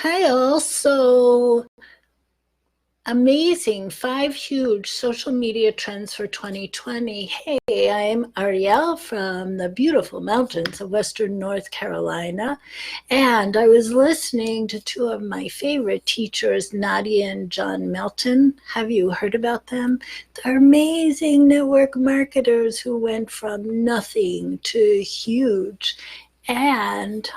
Hi, all. So amazing. 5 huge social media trends for 2020. Hey, I'm Ariel from the beautiful mountains of Western North Carolina. And I was listening to two of my favorite teachers, Nadia and John Melton. Have you heard about them? They're amazing network marketers who went from nothing to huge. And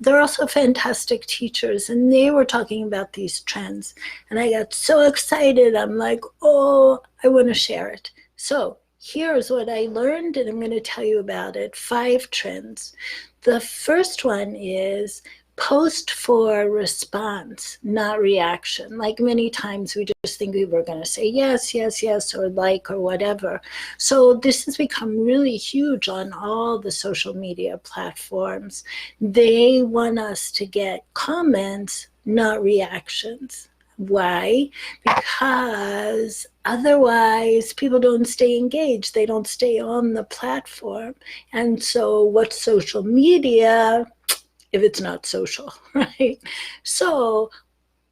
they're also fantastic teachers, and they were talking about these trends. And I got so excited. I'm like, oh, I want to share it. So here's what I learned, and I'm going to tell you about it. 5 trends. The first one is post for response, not reaction. Like many times we just think people are going to say yes, yes, yes, or like, or whatever. So this has become really huge on all the social media platforms. They want us to get comments, not reactions. Why? Because otherwise people don't stay engaged. They don't stay on the platform. And so what's social media if it's not social, right? So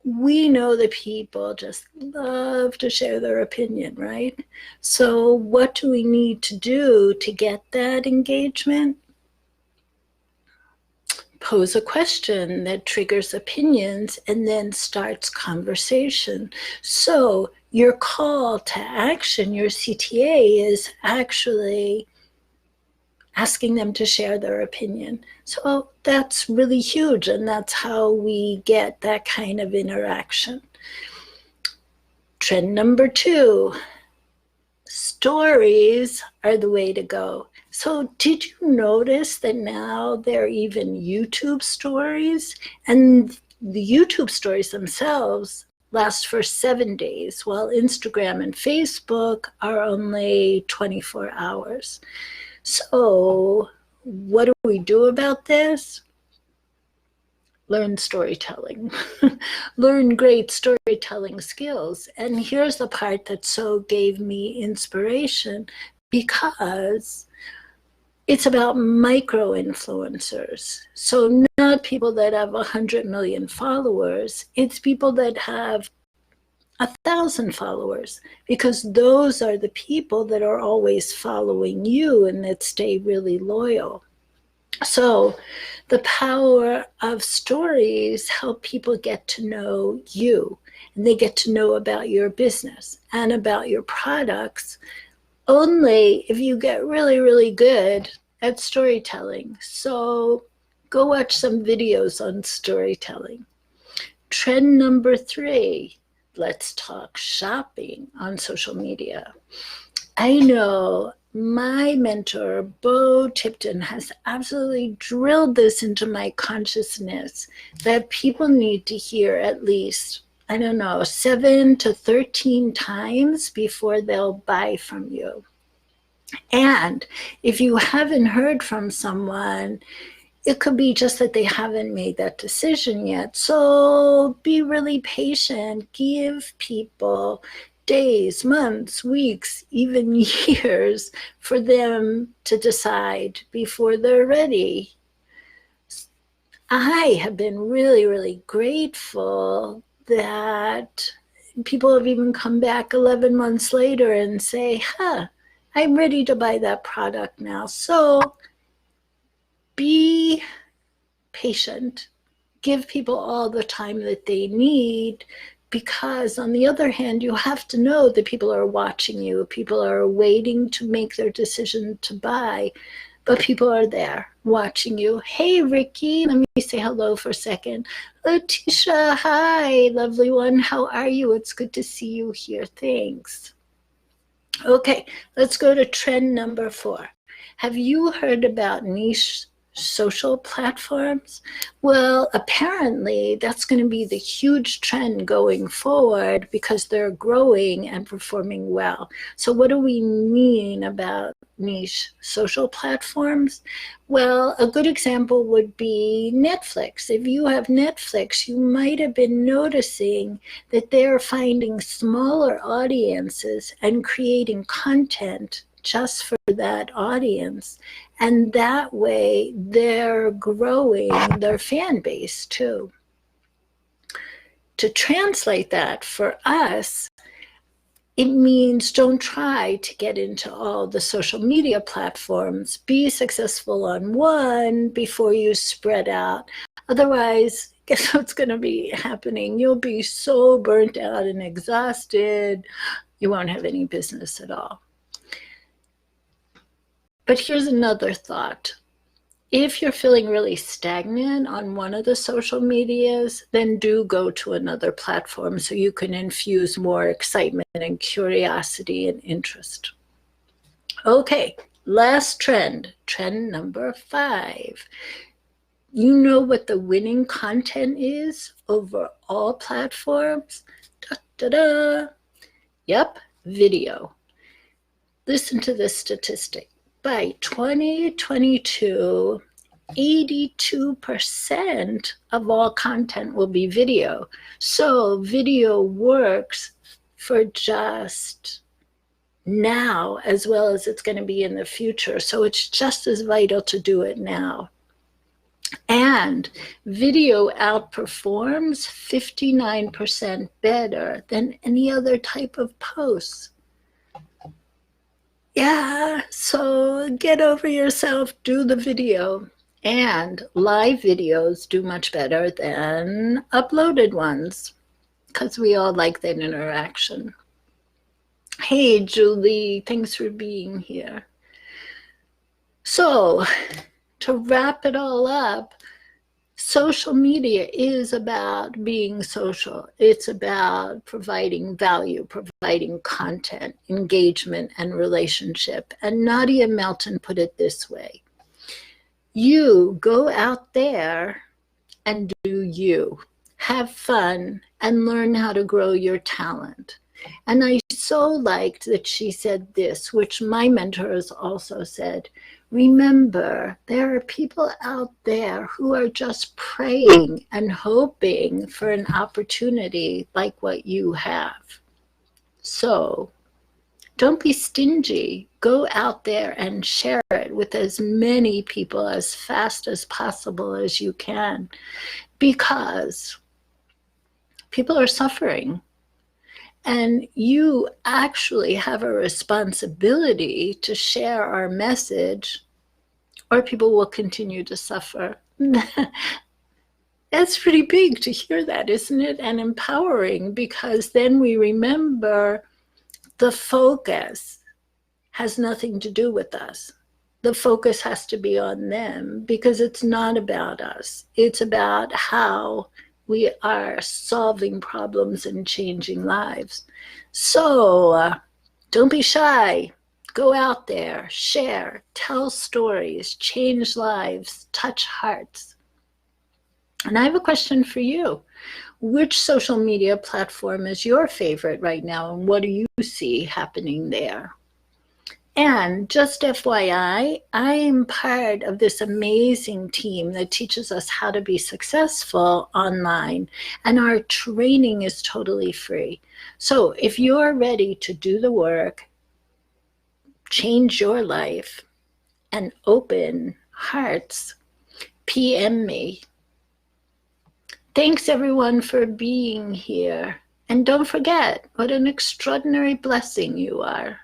we know that people just love to share their opinion, right? So what do we need to do to get that engagement? Pose a question that triggers opinions and then starts conversation. So your call to action, your CTA, is actually asking them to share their opinion. So that's really huge, and that's how we get that kind of interaction. Trend number 2, stories are the way to go. So did you notice that now there are even YouTube stories? And the YouTube stories themselves last for 7 days, while Instagram and Facebook are only 24 hours. So what do we do about this? Learn storytelling. Learn great storytelling skills. And here's the part that so gave me inspiration, because it's about micro influencers. So not people that have 100 million followers, it's people that have 1,000 followers, because those are the people that are always following you and that stay really loyal. So the power of stories help people get to know you, and they get to know about your business and about your products only if you get really, really good at storytelling. So go watch some videos on storytelling. Trend number 3, let's talk shopping on social media. I know my mentor, Bo Tipton, has absolutely drilled this into my consciousness, that people need to hear at least, 7 to 13 times before they'll buy from you. And if you haven't heard from someone, it could be just that they haven't made that decision yet. So be really patient. Give people days, months, weeks, even years for them to decide before they're ready. I have been really, really grateful that people have even come back 11 months later and say, I'm ready to buy that product now. So be patient. Give people all the time that they need, because on the other hand, you have to know that people are watching you. People are waiting to make their decision to buy, but people are there watching you. Hey, Ricky, let me say hello for a second. Letitia, hi, lovely one. How are you? It's good to see you here. Thanks. Okay, let's go to trend number 4. Have you heard about niche social platforms? Well, apparently that's going to be the huge trend going forward, because they're growing and performing well. So what do we mean about niche social platforms? Well, a good example would be Netflix. If you have Netflix, you might have been noticing that they're finding smaller audiences and creating content just for that audience. And that way they're growing their fan base too. to translate that for us, it means don't try to get into all the social media platforms. Be successful on one before you spread out. Otherwise, guess what's going to be happening? You'll be so burnt out and exhausted, you won't have any business at all. But here's another thought. If you're feeling really stagnant on one of the social medias, then do go to another platform so you can infuse more excitement and curiosity and interest. Okay, last trend, trend number 5. You know what the winning content is over all platforms? Da-da-da. Yep, video. Listen to this statistic. By 2022, 82% of all content will be video. So video works for just now as well as it's going to be in the future. So it's just as vital to do it now. And video outperforms 59% better than any other type of post. Yeah, so get over yourself, do the video. And live videos do much better than uploaded ones because we all like that interaction. Hey, Julie, thanks for being here. So, to wrap it all up, social media is about being social. It's about providing value, providing content, engagement, and relationship. And Nadia Melton put it this way. You go out there and do you. Have fun and learn how to grow your talent. And I so liked that she said this, which my mentors also said. Remember, there are people out there who are just praying and hoping for an opportunity like what you have. So don't be stingy. Go out there and share it with as many people as fast as possible as you can, because people are suffering. And you actually have a responsibility to share our message, or people will continue to suffer. That's pretty big to hear that, isn't it? And empowering, because then we remember the focus has nothing to do with us. The focus has to be on them, because it's not about us. It's about how we are solving problems and changing lives. So don't be shy. Go out there, share, tell stories, change lives, touch hearts. And I have a question for you. Which social media platform is your favorite right now, and what do you see happening there? And just FYI, I am part of this amazing team that teaches us how to be successful online, and our training is totally free. So if you're ready to do the work, change your life, and open hearts, PM me. Thanks everyone for being here. And don't forget what an extraordinary blessing you are.